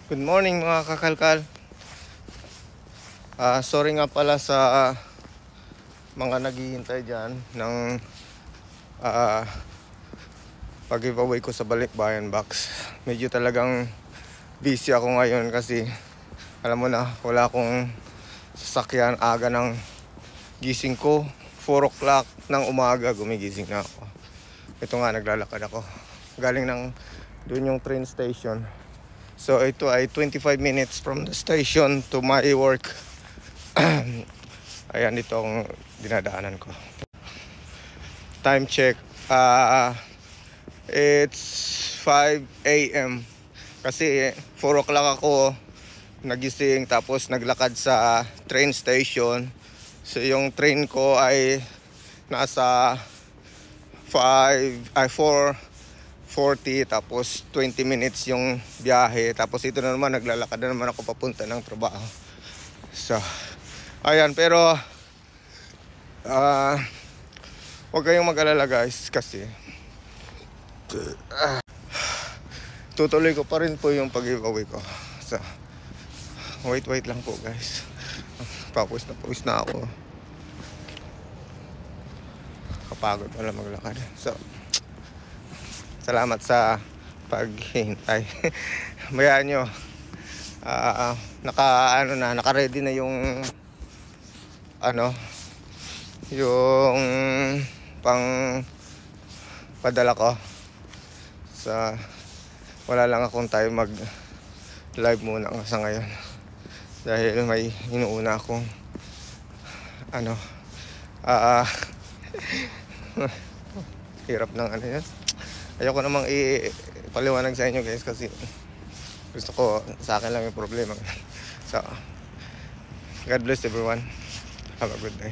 Good morning mga kakalkal. Sorry nga pala sa mga naghihintay dyan ng pag-giveaway ko sa Balikbayan Box. Medyo talagang busy ako ngayon kasi alam mo na, wala akong sasakyan. Aga ng gising ko, 4 o'clock ng umaga gumigising na ako. Ito nga, naglalakad ako galing ng doon yung train station. So ito ay 25 minutes from the station to my work. Ayan, dito ang dinadaanan ko. Time check, it's 5 a.m. Kasi 4 o'clock ako nagising, tapos naglakad sa train station. So yung train ko ay nasa 4:40, tapos 20 minutes yung biyahe. Tapos ito na naman, naglalakad na naman ako papunta ng trabaho. So ayan, pero huwag kayong mag-alala guys, kasi tutuloy ko pa rin po yung pag-giveaway ko. So wait lang po guys. Pawis na ako. Kapagod pala maglakad. So salamat sa paghihintay. Bayaan nyo, naka-ready na yung yung pang padala ko. So wala lang akong time mag live muna sa ngayon dahil may inuuna akong hirap ng yan. Ayoko namang ipaliwanag sa inyo guys, kasi gusto ko sa akin lang yung problema. So God bless everyone. Have a good day.